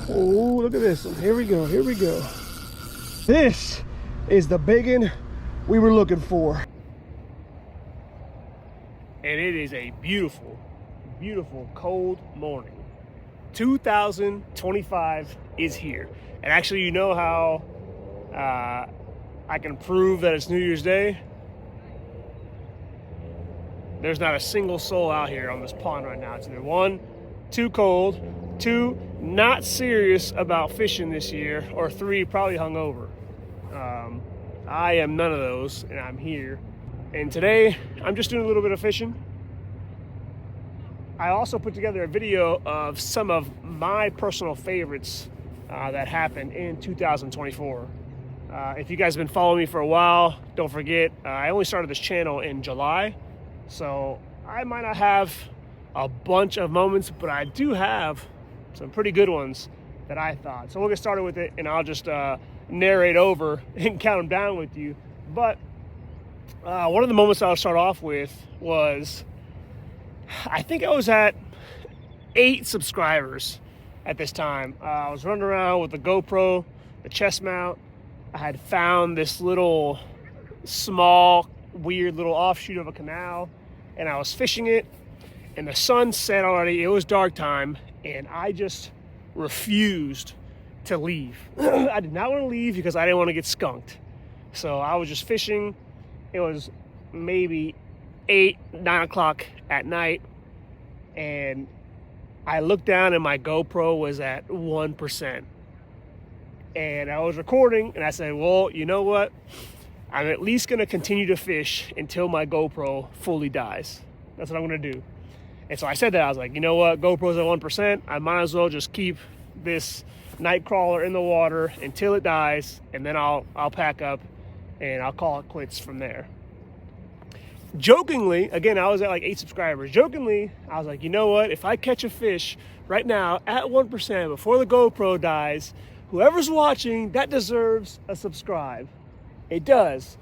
Oh, look at this one. Here we go, here we go. This is the biggin we were looking for. And it is a beautiful, beautiful cold morning. 2025 is here. And actually, you know how I can prove that it's New Year's Day? There's not a single soul out here on this pond right now. It's either one, too cold, two, not serious about fishing this year, or three, probably hungover. I am none of those, and I'm here. And today, I'm just doing a little bit of fishing. I also put together a video of some of my personal favorites that happened in 2024. If you guys have been following me for a while, don't forget, I only started this channel in July, so I might not have a bunch of moments, but I do have some pretty good ones that I thought. So we'll get started with it, and I'll just narrate over and count them down with you. But one of the moments I'll start off with was, I think I was at 8 subscribers at this time. I was running around with the GoPro, the chest mount. I had found this little small, weird little offshoot of a canal, and I was fishing it, and the sun set already. It was dark time, and I just refused to leave. I did not want to leave because I didn't want to get skunked. So I was just fishing. It was maybe 8, 9 o'clock at night, and I looked down and my GoPro was at 1%. And I was recording, and I said, well, you know what? I'm at least going to continue to fish until my GoPro fully dies. That's what I'm going to do. And so I said that. I was like, you know what? GoPro's at 1%. I might as well just keep this night crawler in the water until it dies, and then I'll pack up and I'll call it quits from there. Jokingly, again, I was at like 8 subscribers. Jokingly, I was like, you know what? If I catch a fish right now at 1% before the GoPro dies, whoever's watching, that deserves a subscribe. It does.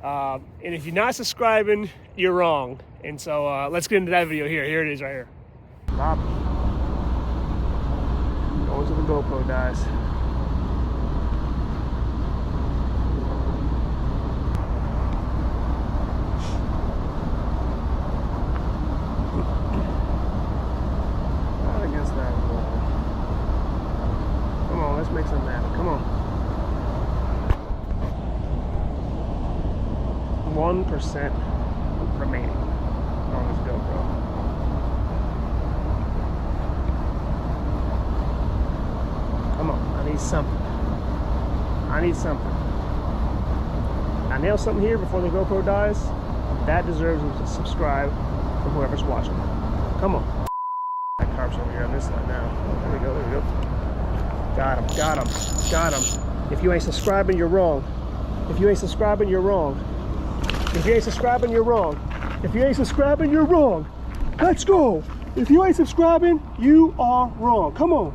And if you're not subscribing, you're wrong. And so let's get into that video here. Here it is right here. Stop. Going to the GoPro dies. Not against that wall. Come on, let's make some happen. Come on. 1% remaining on this GoPro. Come on, I need something. I need something. I nailed something here before the GoPro dies. That deserves a subscribe from whoever's watching. Come on. That carp's over here on this side now. There we go, there we go. Got him, got him, got him. If you ain't subscribing, you're wrong. If you ain't subscribing, you're wrong. If you ain't subscribing, you're wrong. If you ain't subscribing, you're wrong. Let's go. If you ain't subscribing, you are wrong. Come on.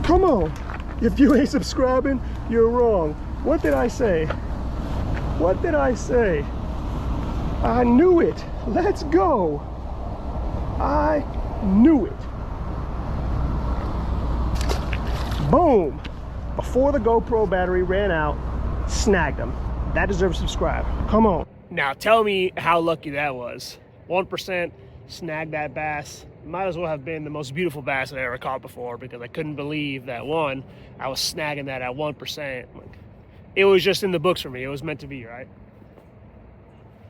Come on. If you ain't subscribing, you're wrong. What did I say? What did I say? I knew it. Let's go. I knew it. Boom. Before the GoPro battery ran out, snagged them. That deserves a subscribe. Come on. Now tell me how lucky that was. 1% snagged that bass. Might as well have been the most beautiful bass I ever caught before, because I couldn't believe that one, I was snagging that at 1%. Like, it was just in the books for me. It was meant to be, right?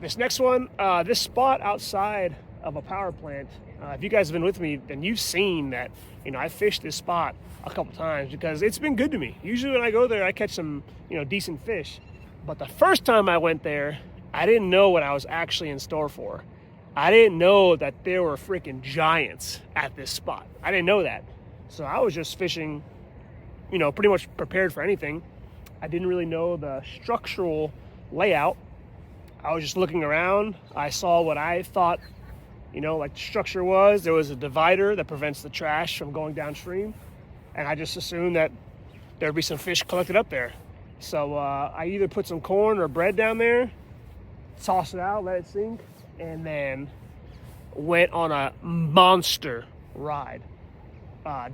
This next one, this spot outside of a power plant, if you guys have been with me, then you've seen that, you know, I fished this spot a couple times because it's been good to me. Usually when I go there, I catch some, you know, decent fish. But the first time I went there, I didn't know what I was actually in store for. I didn't know that there were freaking giants at this spot. I didn't know that. So I was just fishing, you know, pretty much prepared for anything. I didn't really know the structural layout. I was just looking around. I saw what I thought, you know, like the structure was. There was a divider that prevents the trash from going downstream. And I just assumed that there'd be some fish collected up there. So I either put some corn or bread down there, toss it out, let it sink, and then went on a monster ride.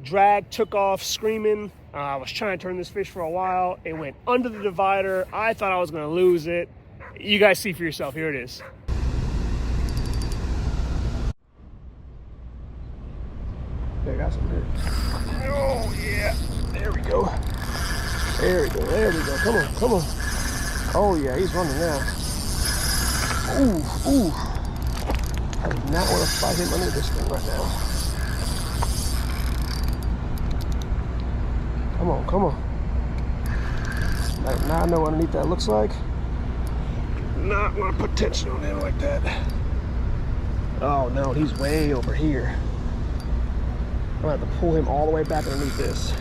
Drag took off screaming. I was trying to turn this fish for a while. It went under the divider. I thought I was going to lose it. You guys see for yourself. Here it is. They got some good. Oh, yeah. There we go. There we go. There we go. Come on. Come on. Oh, yeah. He's running now. Ooh. Ooh. I do not want to fight him under this thing right now. Come on. Come on. Like, now I know what underneath that looks like. Not want to put tension on him like that. Oh, no. He's way over here. I'm going to have to pull him all the way back underneath this.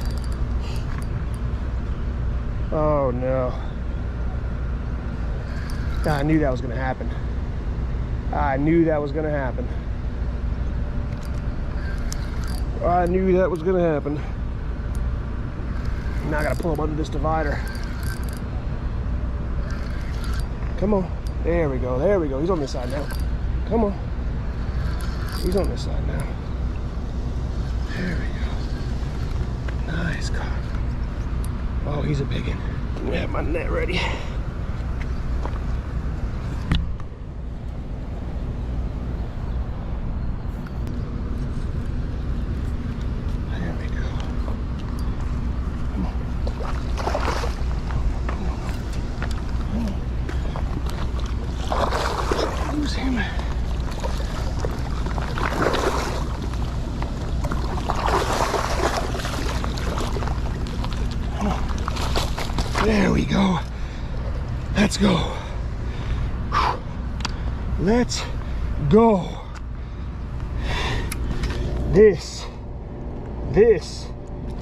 Oh, no. I knew that was going to happen. I knew that was going to happen. I knew that was going to happen. Now I got to pull him under this divider. Come on. There we go. There we go. He's on this side now. Come on. He's on this side now. There we go. Nice caught. Oh, he's a big one. Let me have my net ready. There we go. Come on. Come on. Lose him. There we go. Let's go. Let's go. This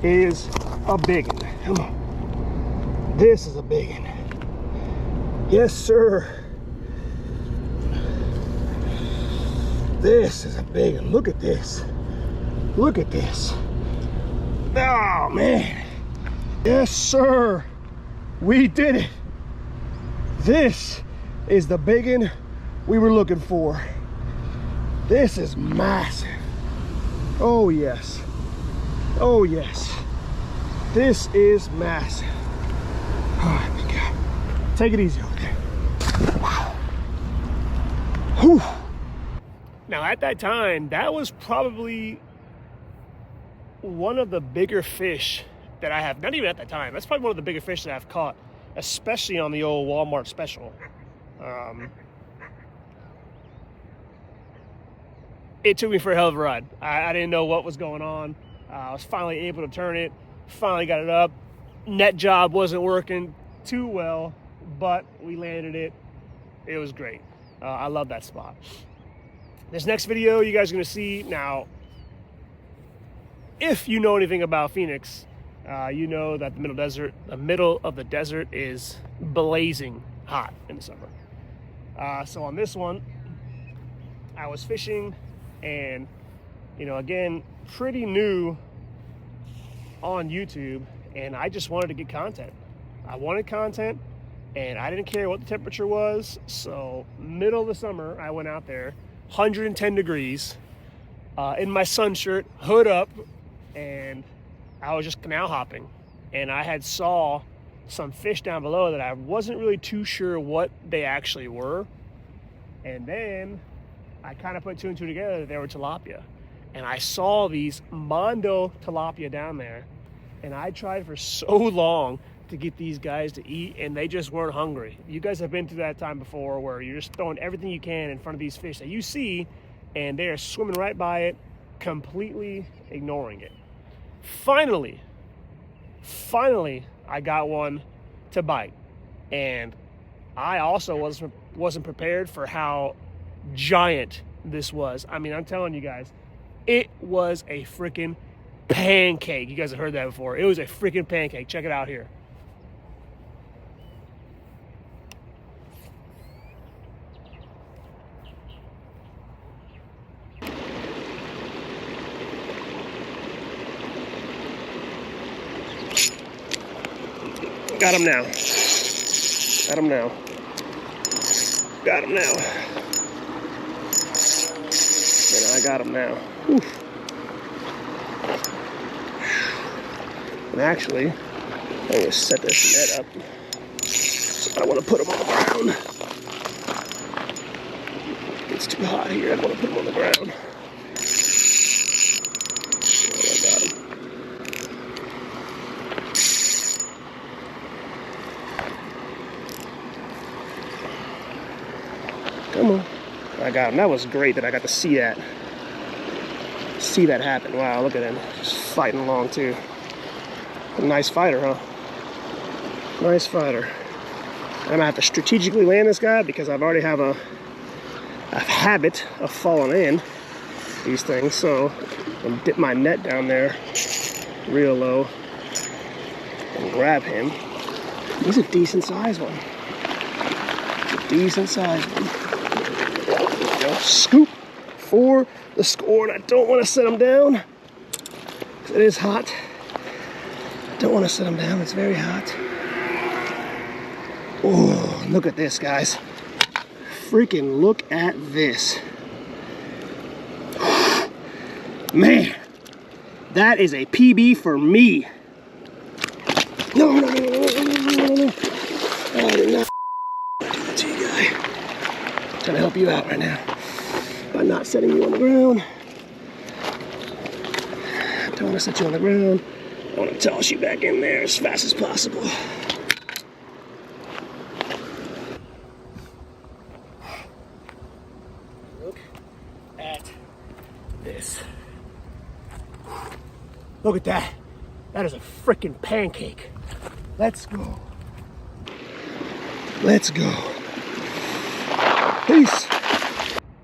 is a big one. Come on. This is a big one. Yes, sir. This is a big one. Look at this. Look at this. Oh, man. Yes, sir. We did it. This is the big one we were looking for. This is massive. Oh, yes. Oh, yes. This is massive. Oh, my God. Take it easy over there. Wow. Whew. Now, at that time, that was probably one of the bigger fish that I have, not even at that time, that's probably one of the bigger fish that I've caught, especially on the old Walmart special. It took me for a hell of a ride. I didn't know what was going on. I was finally able to turn it, finally got it up. Net job wasn't working too well, but we landed it. It was great. I love that spot. This next video you guys are gonna see now, if you know anything about Phoenix, you know that the middle of the desert is blazing hot in the summer. So on this one, I was fishing and, you know, again, pretty new on YouTube, and I just wanted to get content. I wanted content and I didn't care what the temperature was. So middle of the summer, I went out there, 110 degrees, in my sun shirt, hood up, and I was just canal hopping, and I had saw some fish down below that I wasn't really too sure what they actually were. And then I kind of put two and two together that they were tilapia. And I saw these Mondo tilapia down there, and I tried for so long to get these guys to eat, and they just weren't hungry. You guys have been through that time before where you're just throwing everything you can in front of these fish that you see, and they're swimming right by it, completely ignoring it. Finally, I got one to bite, and I also wasn't prepared for how giant this was. I mean, I'm telling you guys, it was a freaking pancake. You guys have heard that before. It was a freaking pancake. Check it out here. Got him now. Got him now. Got him now. And I got him now. Oof. And actually, I'm going to set this net up. So I want to put them on the ground. It's too hot here. I want to put them on the ground. Oh, I got him. Come on. I got him. That was great that I got to see that. See that happen. Wow, look at him. Just fighting along too. A nice fighter, huh? Nice fighter. I'm gonna have to strategically land this guy because I've already have a habit of falling in these things. So I'm gonna dip my net down there real low and grab him. He's a decent sized one. He's a decent sized one. Scoop for the score, and I don't want to set him down because it is hot. I don't want to set him down, it's very hot. Oh, look at this, guys. Freaking look at this. Man, that is a PB for me. No. I did not do that to you, guy. I'm trying to help you out right now by not setting you on the ground. I don't want to set you on the ground. I want to toss you back in there as fast as possible. Look at this. Look at that. That is a freaking pancake. Let's go. Let's go. Peace.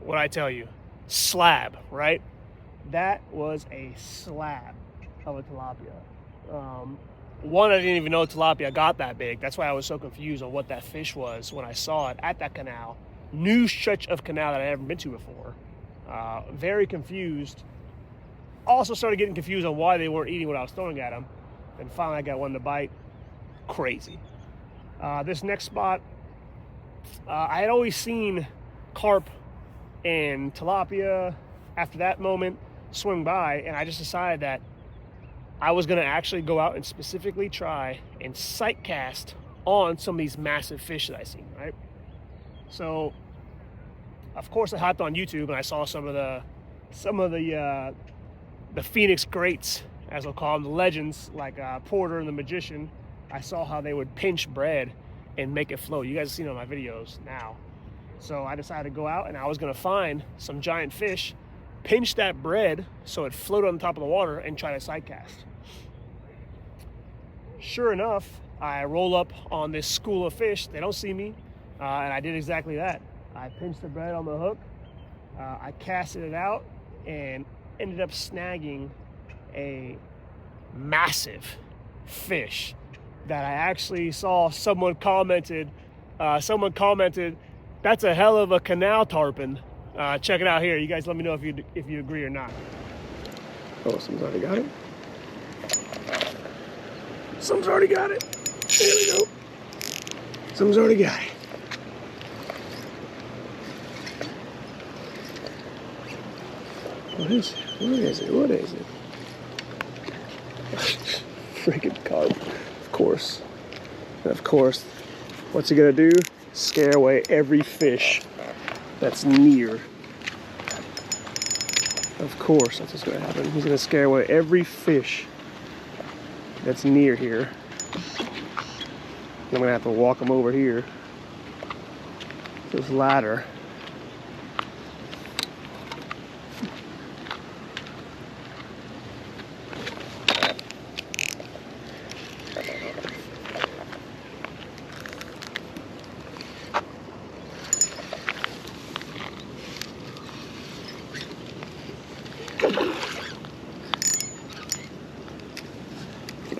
What I tell you, slab, right? That was a slab of a tilapia. One, I didn't even know tilapia got that big. That's why I was so confused on what that fish was when I saw it at that canal. New stretch of canal that I had never been to before. Very confused. Also started getting confused on why they weren't eating what I was throwing at them. And finally I got one to bite. Crazy. This next spot, I had always seen carp and tilapia after that moment swing by, and I just decided that I was gonna actually go out and specifically try and sight cast on some of these massive fish that I seen, right? So, of course, I hopped on YouTube and I saw some of the Phoenix greats, as we'll call them, the legends, like Porter and the Magician. I saw how they would pinch bread and make it float. You guys have seen it on my videos now. So I decided to go out and I was gonna find some giant fish, pinch that bread so it floated on top of the water, and try to sight cast. Sure enough, I roll up on this school of fish. They don't see me, and I did exactly that. I pinched the bread on the hook, I casted it out, and ended up snagging a massive fish that I actually saw someone commented, that's a hell of a canal tarpon. Check it out here. You guys let me know if you agree or not. Oh, someone's already got it. Someone's already got it. There we go. Someone's already got it. What is it? What is it? What is it? Freaking carp. Of course. And of course, what's he gonna do? Scare away every fish that's near. Of course, that's what's gonna happen. He's gonna scare away every fish that's near here. I'm gonna have to walk him over here. This ladder.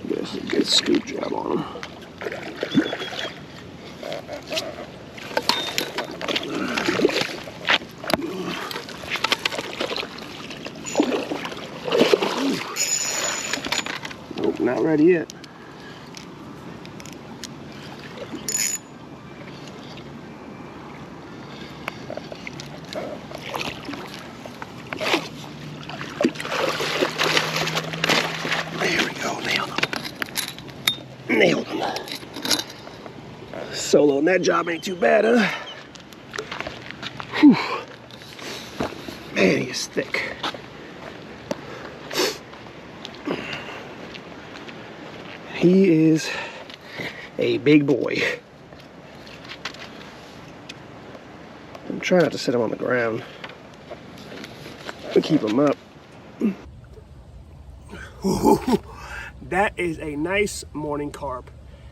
This is a good scoop job on him. Nope, not ready yet. There we go, nailed him. Nailed him. Solo and that job ain't too bad, huh? Whew. Man, he's thick. He is a big boy. I'm trying not to set him on the ground to keep him up. That is a nice morning carp.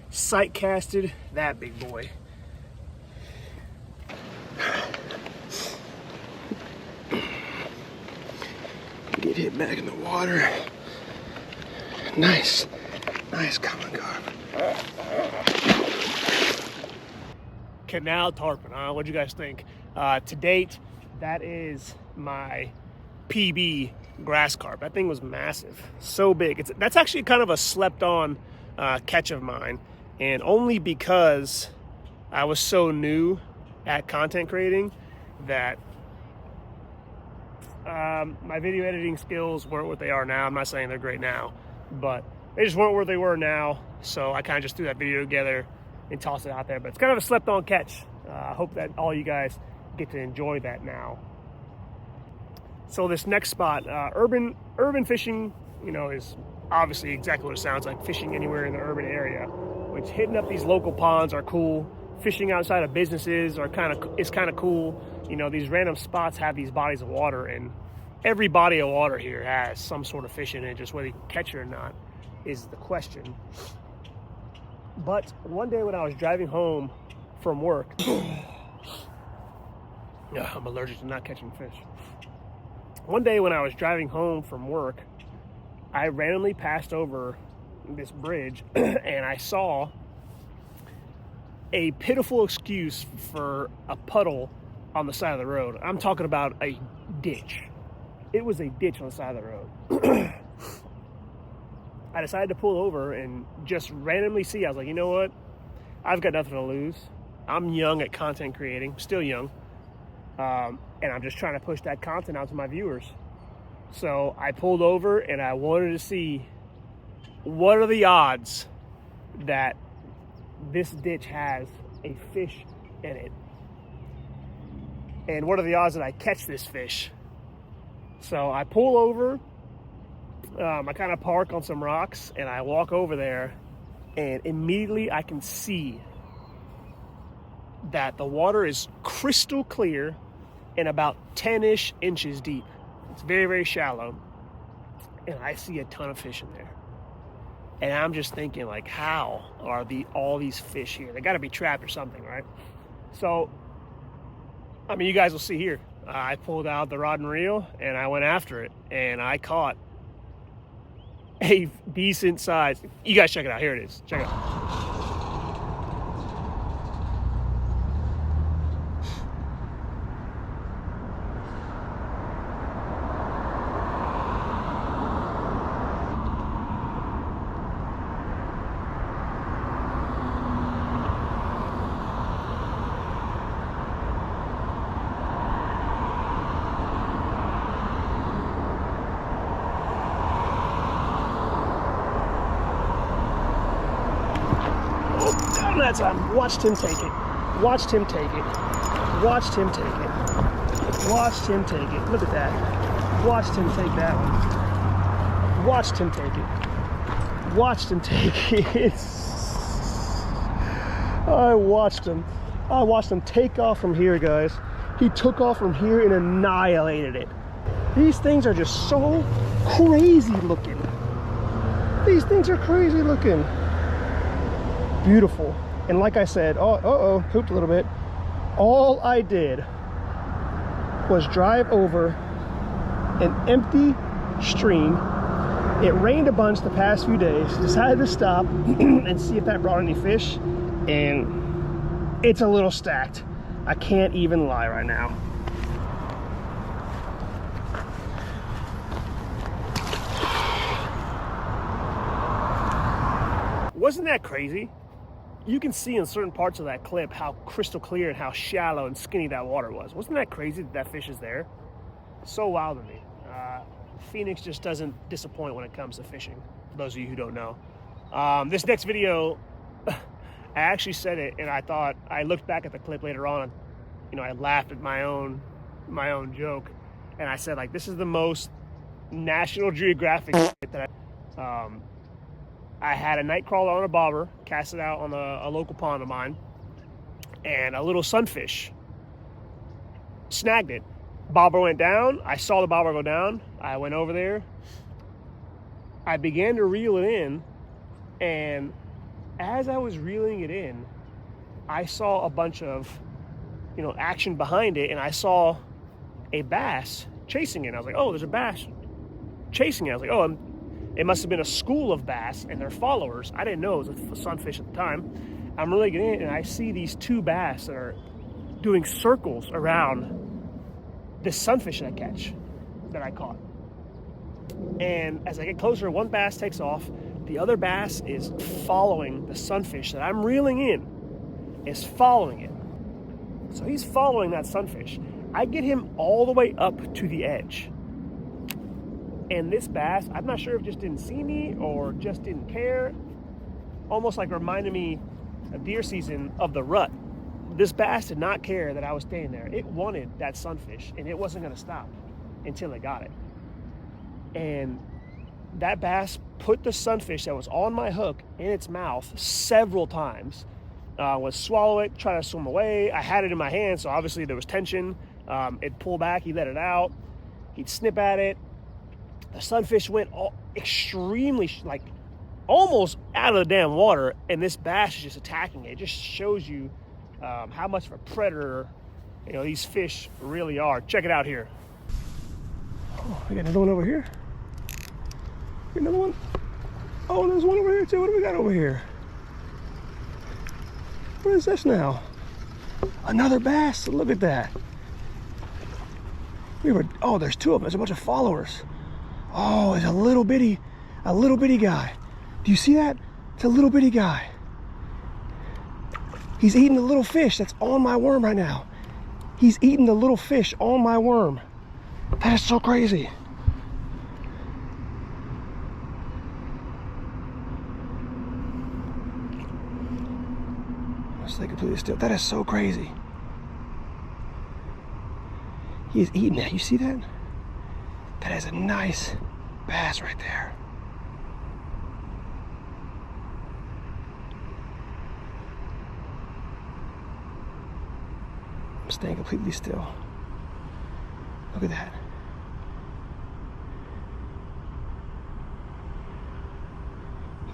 Sight casted, that big boy. Get hit back in the water. Nice. Nice common carp. Canal tarpon, huh? What'd you guys think? To date, that is my PB grass carp. That thing was massive, so big. That's actually kind of a slept on catch of mine, and only because I was so new at content creating that my video editing skills weren't what they are now. I'm not saying they're great now, but they just weren't where they were now. So I kind of just threw that video together and tossed it out there. But it's kind of a slept on catch. I hope that all you guys get to enjoy that now. So this next spot, urban fishing, you know, is obviously exactly what it sounds like, fishing anywhere in the urban area. Which hitting up these local ponds are cool. Fishing outside of businesses is kind of cool. You know, these random spots have these bodies of water, and every body of water here has some sort of fish in it. Just whether you can catch it or not is the question. But one day when I was driving home from work, I'm allergic to not catching fish. One day when I was driving home from work, I randomly passed over this bridge and I saw a pitiful excuse for a puddle on the side of the road. I'm talking about a ditch. It was a ditch on the side of the road. I decided to pull over and just randomly see. I was like, you know what? I've got nothing to lose. I'm young at content creating, still young. And I'm just trying to push that content out to my viewers. So I pulled over and I wanted to see what are the odds that this ditch has a fish in it. And what are the odds that I catch this fish? So I pull over, I kind of park on some rocks and I walk over there, and immediately I can see that the water is crystal clear and about 10-ish inches deep. It's very, very shallow. And I see a ton of fish in there. And I'm just thinking, like, how are all these fish here? They got to be trapped or something, right? So, I mean, you guys will see here. I pulled out the rod and reel and I went after it, and I caught a decent size. You guys check it out. Here it is. Check it out. That time, watched him take it. Watched him take it. Watched him take it. Watched him take it. Look at that. Watched him take that one. Watched him take it. Watched him take it. I watched him. I watched him take off from here, guys. He took off from here and annihilated it. These things are just so crazy looking. These things are crazy looking. Beautiful. And like I said, pooped a little bit. All I did was drive over an empty stream. It rained a bunch the past few days. Decided to stop and see if that brought any fish. And it's a little stacked. I can't even lie right now. Wasn't that crazy? You can see in certain parts of that clip how crystal clear and how shallow and skinny that water was. Wasn't that crazy that that fish is there? So wild to me. Phoenix just doesn't disappoint when it comes to fishing, for those of you who don't know. This next video, I actually said it, and I looked back at the clip later on, and, I laughed at my own joke, and I said, like, this is the most National Geographic shit that I had a night crawler on a bobber, cast it out on a local pond of mine, and a little sunfish snagged it. Bobber went down. I saw the bobber go down. I went over there. I began to reel it in, and as I was reeling it in, I saw a bunch of, action behind it, and I saw a bass chasing it. I was like, oh, there's a bass chasing it. I was like, oh, it must have been a school of bass and their followers. I didn't know it was a sunfish at the time. I'm really getting in, and I see these two bass that are doing circles around this sunfish that I caught. And as I get closer, one bass takes off. The other bass is following the sunfish that I'm reeling in, is following it. So he's following that sunfish. I get him all the way up to the edge. And this bass, I'm not sure if it just didn't see me or just didn't care, almost like reminded me of deer season of the rut. This bass did not care that I was staying there. It wanted that sunfish, and it wasn't going to stop until it got it. And that bass put the sunfish that was on my hook in its mouth several times. Would swallow it, try to swim away. I had it in my hand, so obviously there was tension. It'd pull back, he'd let it out. He'd snip at it. The sunfish went extremely, almost out of the damn water, and this bass is just attacking it. It just shows you how much of a predator, these fish really are. Check it out here. Oh, we got another one over here. Another one. Oh, there's one over here too. What do we got over here? What is this now? Another bass. Look at that. There's two of them. There's a bunch of followers. Oh, it's a little bitty guy. Do you see that? It's a little bitty guy. He's eating the little fish that's on my worm right now. He's eating the little fish on my worm. That is so crazy. Let's stay completely still. That is so crazy. He is eating that. You see that? That is a nice bass right there. I'm staying completely still. Look at that.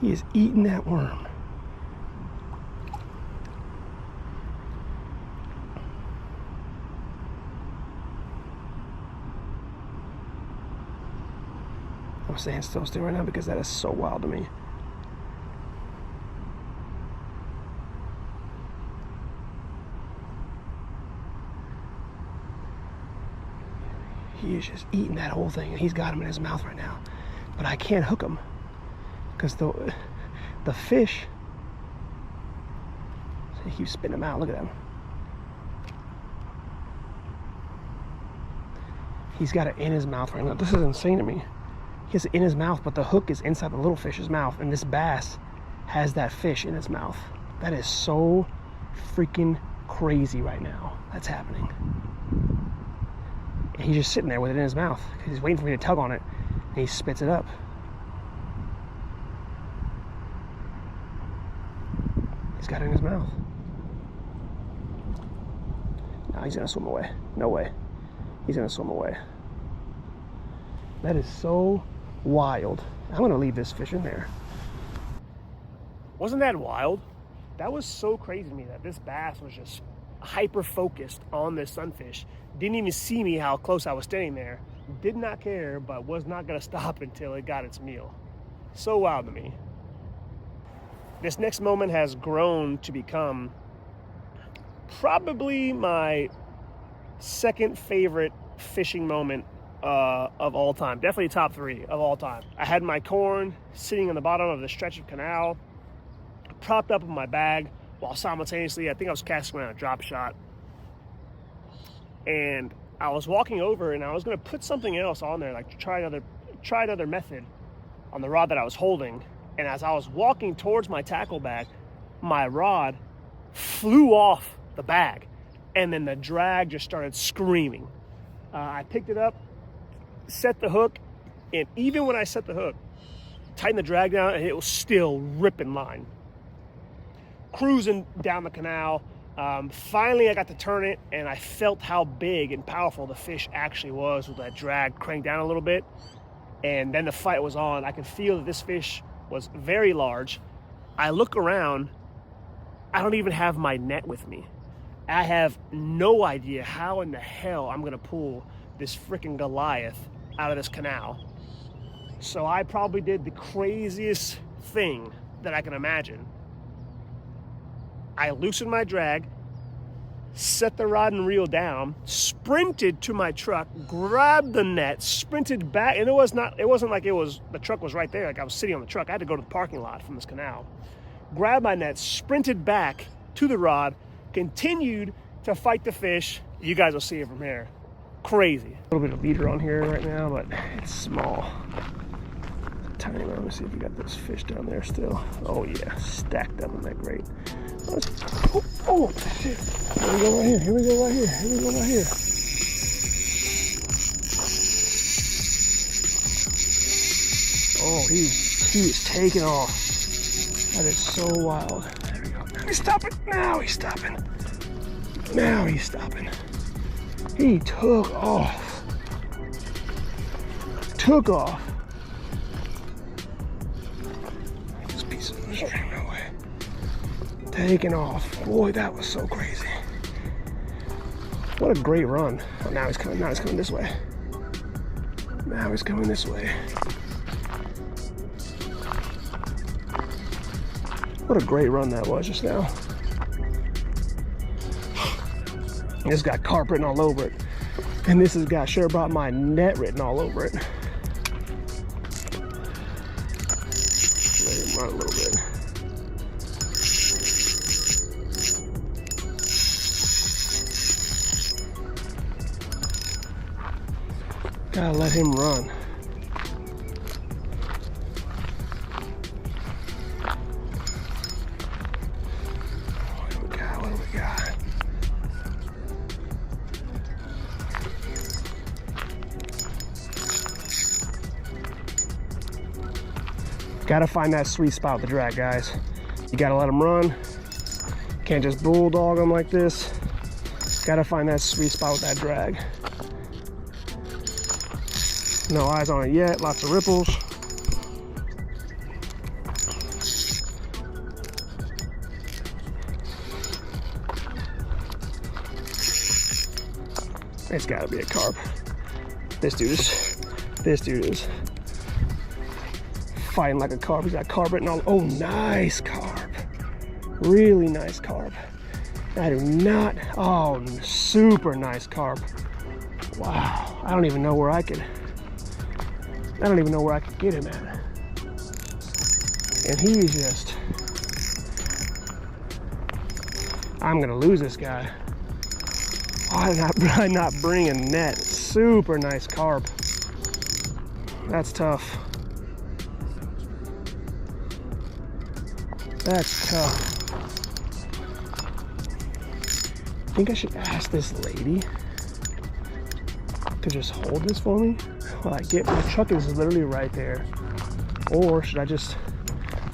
He is eating that worm. I'm staying still right now because that is so wild to me. He is just eating that whole thing, and he's got him in his mouth right now. But I can't hook him because the fish, he keeps spitting him out. Look at him. He's got it in his mouth right now. This is insane to me. He has it in his mouth, but the hook is inside the little fish's mouth, and this bass has that fish in his mouth. That is so freaking crazy right now. That's happening. And he's just sitting there with it in his mouth. He's waiting for me to tug on it, and he spits it up. He's got it in his mouth. No, he's gonna swim away. No way. He's gonna swim away. That is so wild. I'm gonna leave this fish in there. Wasn't that wild? That was so crazy to me that this bass was just hyper focused on this sunfish. Didn't even see me how close I was standing there. Did not care, but was not gonna stop until it got its meal. So wild to me. This next moment has grown to become probably my second favorite fishing moment of all time. Definitely top 3 of all time. I had my corn sitting on the bottom of the stretch of canal, propped up in my bag, while simultaneously, I think I was casting around a drop shot. And I was walking over, and I was gonna put something else on there, like try another method on the rod that I was holding. And as I was walking towards my tackle bag, my rod flew off the bag, and then the drag just started screaming. I picked it up, set the hook, and even when I set the hook, tightened the drag down, and it was still ripping line. Cruising down the canal, finally I got to turn it, and I felt how big and powerful the fish actually was with that drag cranked down a little bit. And then the fight was on. I could feel that this fish was very large. I look around, I don't even have my net with me. I have no idea how in the hell I'm gonna pull this freaking Goliath out of this canal. So I probably did the craziest thing that I can imagine. I loosened my drag, set the rod and reel down, sprinted to my truck, grabbed the net, sprinted back, and it wasn't like the truck was right there, like I was sitting on the truck. I had to go to the parking lot from this canal. Grabbed my net, sprinted back to the rod, continued to fight the fish. You guys will see it from here. Crazy. A little bit of leader on here right now, but it's small. Tiny one. Let me see if we got those fish down there still. Oh yeah, stacked up. Isn't that great? Oh shit. Here we go right here. Here we go right here. Here we go right here. Oh, he is taking off. That is so wild. There we go. Now he's stopping. Now he's stopping. Now he's stopping. He took off. Took off. This piece of the string, no way. Taking off. Boy, that was so crazy. What a great run. Oh, now he's coming this way. Now he's coming this way. What a great run that was just now. This got carp written all over it. And this has got sure brought my net written all over it. Let him run a little bit. Gotta let him run. What do we got? Gotta find that sweet spot with the drag, guys. You gotta let them run. Can't just bulldog them like this. Gotta find that sweet spot with that drag. No eyes on it yet, lots of ripples. It's gotta be a carp. This dude is fighting like a carp. He's got carp written all. Oh, nice carp. Really nice carp. I do not. Oh, super nice carp. Wow. I don't even know where I could get him at. And he's just. I'm gonna lose this guy. Why did I not bring a net? Super nice carp. That's tough. That's tough. I think I should ask this lady to just hold this for me while I get, my truck is literally right there. Or should I just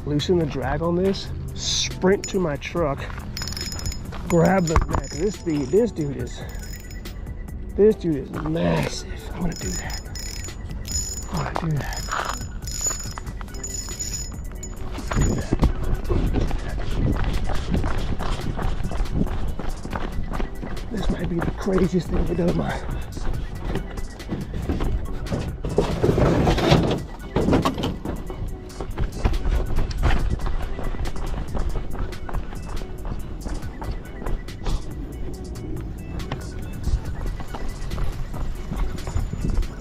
loosen the drag on this, sprint to my truck, grab the neck. This dude is massive. I'm gonna do that. This might be the craziest thing I've ever done in my life.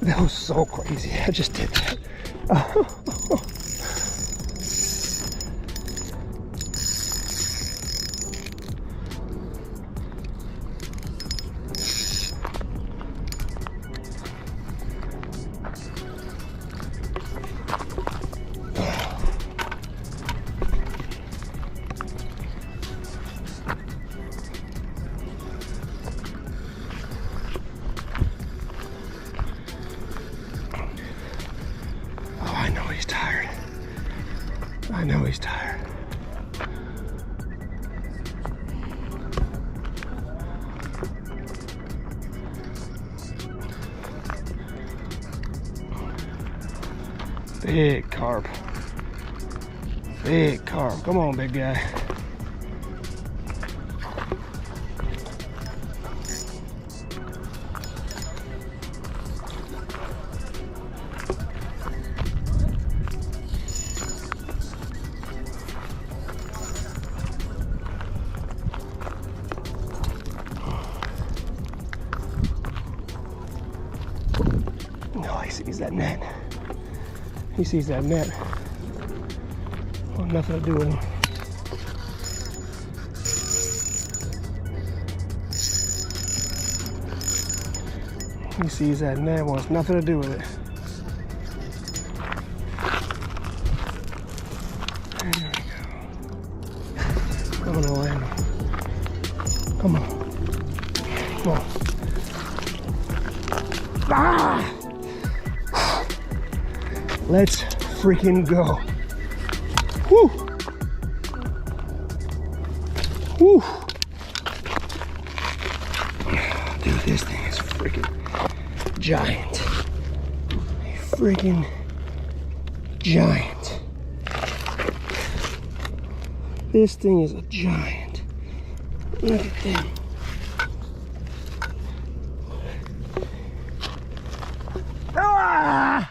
That was so crazy. I just did that. I know he's tired. Big carp. Big carp. Come on, big guy. No, he sees that net. He sees that net. Well, nothing to do with him. He sees that net, wants nothing to do with it. There we go. Come on, Orlando. Come on. Come on. Ah! Let's freaking go. Woo! Woo! Dude, this thing is freaking giant. A freaking giant. This thing is a giant. Look at that. Ah!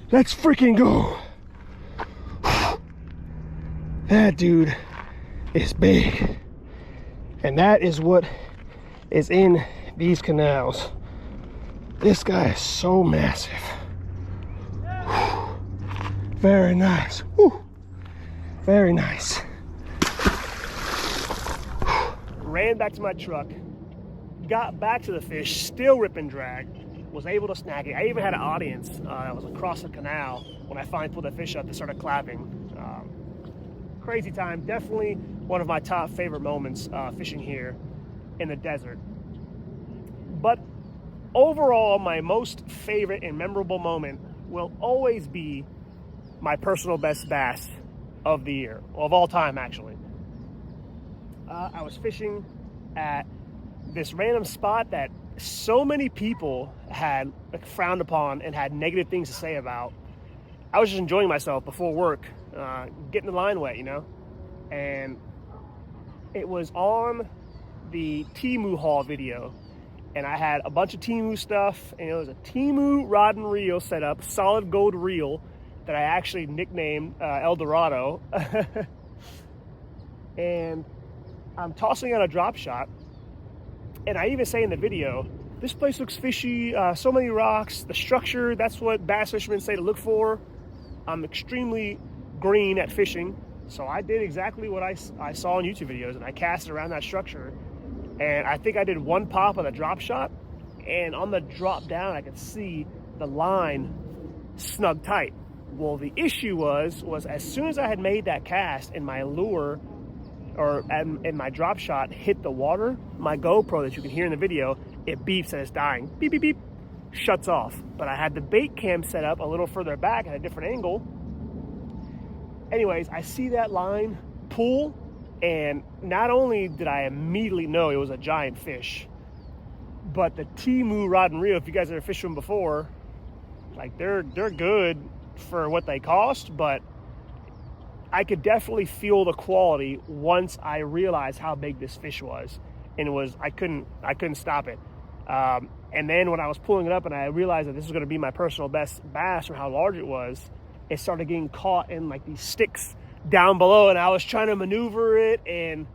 Let's freaking go. That dude is big. And that is what is in these canals. This guy is so massive. Very nice. Woo. Very nice. Ran back to my truck, got back to the fish, still rip and drag, was able to snag it. I even had an audience that was across the canal when I finally pulled that fish up. They started clapping. Crazy time. Definitely one of my top favorite moments fishing here in the desert. But overall, my most favorite and memorable moment will always be my personal best bass of the year, of all time actually. I was fishing at this random spot that so many people had frowned upon and had negative things to say about. I was just enjoying myself before work, getting the line wet, you know? And it was on the Temu haul video, and I had a bunch of Temu stuff, and it was a Temu rod and reel setup, solid gold reel that I actually nicknamed El Dorado. And I'm tossing out a drop shot, and I even say in the video, this place looks fishy, so many rocks, the structure, that's what bass fishermen say to look for. I'm extremely green at fishing, so I did exactly what I saw on YouTube videos, and I cast around that structure. And I think I did one pop on the drop shot, and on the drop down, I could see the line snug tight. Well, the issue was as soon as I had made that cast and my lure and my drop shot hit the water, my GoPro that you can hear in the video, it beeps and it's dying. Beep, beep, beep, shuts off. But I had the bait cam set up a little further back at a different angle. Anyways, I see that line pull, and not only did I immediately know it was a giant fish, but the Temu rod and reel, if you guys have fished them before, like they're good for what they cost, but I could definitely feel the quality once I realized how big this fish was, and I couldn't stop it. And then when I was pulling it up and I realized that this was going to be my personal best bass, or how large it was, it started getting caught in like these sticks down below, and I was trying to maneuver it, and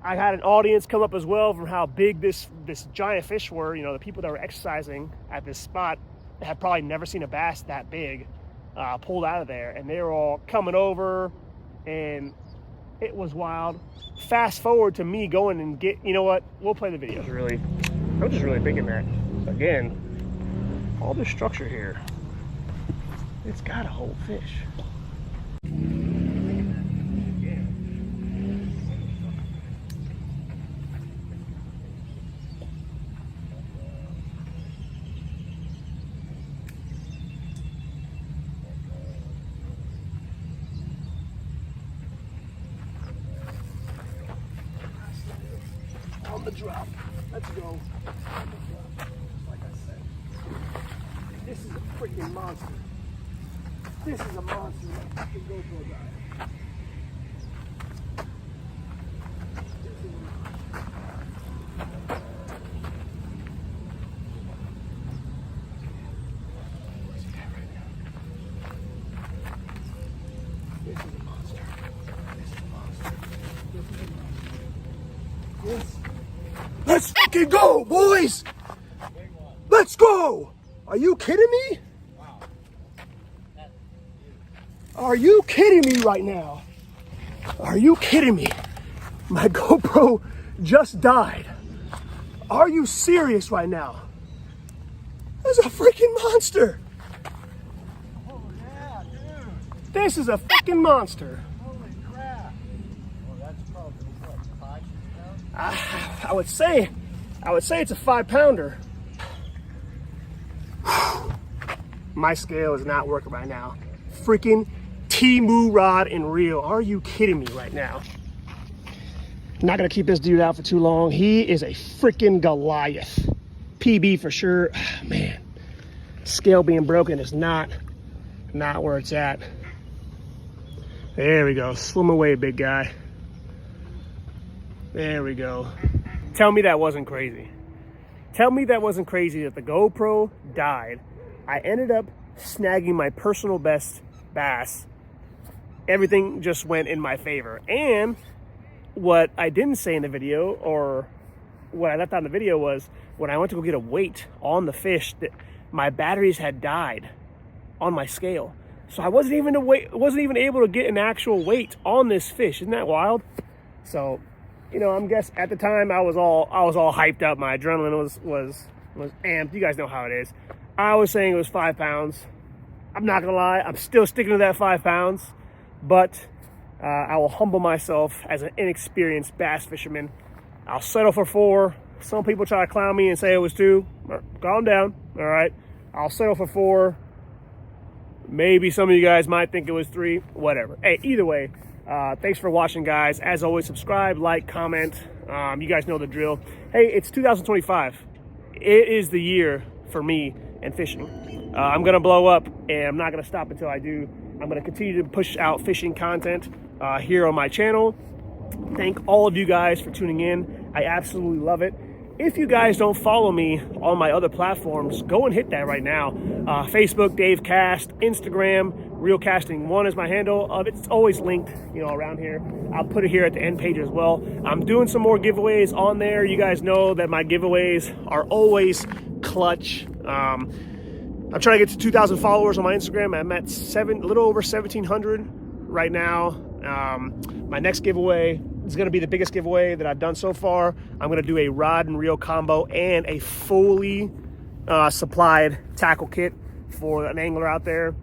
I had an audience come up as well from how big this giant fish were. You know, the people that were exercising at this spot had probably never seen a bass that big pulled out of there, and they were all coming over, and it was wild. Fast forward to me going and you know what, we'll play the video. I'm just really thinking that, again, all this structure here, it's got to hold fish. on the drop. Let's go. On the drop. Like I said, this is a freaking monster. This is a monster. That fucking GoPro guy. Let's fucking go, boys! Let's go! Are you kidding me? Are you kidding me right now? Are you kidding me? My GoPro just died. Are you serious right now? This is a freaking monster. Oh yeah, dude. This is a freaking monster. Holy crap. Well, that's probably what, 5, 6 pounds? I would say it's a 5-pounder. My scale is not working right now. Freaking Temu rod and reel. Are you kidding me right now? Not gonna keep this dude out for too long. He is a freaking Goliath. PB for sure. Man, scale being broken is not where it's at. There we go. Swim away, big guy. There we go. Tell me that wasn't crazy. Tell me that wasn't crazy that the GoPro died. I ended up snagging my personal best bass. Everything just went in my favor. And what I didn't say in the video, or what I left out in the video, was when I went to go get a weight on the fish, that my batteries had died on my scale. So I wasn't even able to get an actual weight on this fish. Isn't that wild? So, you know, I'm guessing at the time I was all hyped up. My adrenaline was amped. You guys know how it is. I was saying it was 5 pounds. I'm not gonna lie, I'm still sticking to that 5 pounds, but I will humble myself as an inexperienced bass fisherman. I'll settle for 4. Some people try to clown me and say it was 2. Calm down, all right? I'll settle for 4. Maybe some of you guys might think it was 3, whatever. Hey, either way, thanks for watching, guys. As always, subscribe, like, comment. You guys know the drill. Hey, it's 2025. It is the year for me and fishing. I'm gonna blow up, and I'm not gonna stop until I do. I'm gonna continue to push out fishing content here on my channel. Thank all of you guys for tuning in. I absolutely love it. If you guys don't follow me on my other platforms, go and hit that right now. Facebook, Dave Cast, Instagram, RealCasting1 is my handle. It's always linked, you know, around here. I'll put it here at the end page as well. I'm doing some more giveaways on there. You guys know that my giveaways are always clutch. I'm trying to get to 2,000 followers on my Instagram. I'm at a little over 1,700 right now. My next giveaway is going to be the biggest giveaway that I've done so far. I'm going to do a rod and reel combo and a fully supplied tackle kit for an angler out there.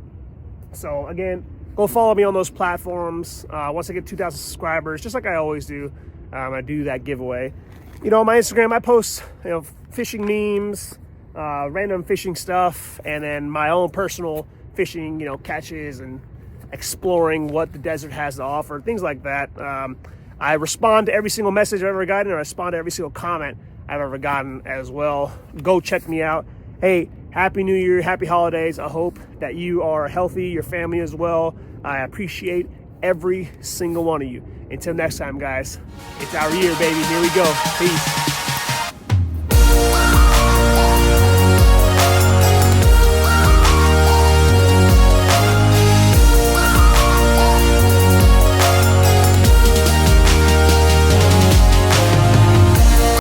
So again, go follow me on those platforms. Once I get 2,000 subscribers, just like I always do, I'm going to do that giveaway. You know, on my Instagram, I post, you know, fishing memes, random fishing stuff, and then my own personal fishing, you know, catches and exploring what the desert has to offer, things like that. I respond to every single message I've ever gotten, and I respond to every single comment I've ever gotten as well. Go check me out. Hey, Happy New Year, happy holidays. I hope that you are healthy, your family as well. I appreciate every single one of you. Until next time, guys, it's our year, baby. Here we go. Peace.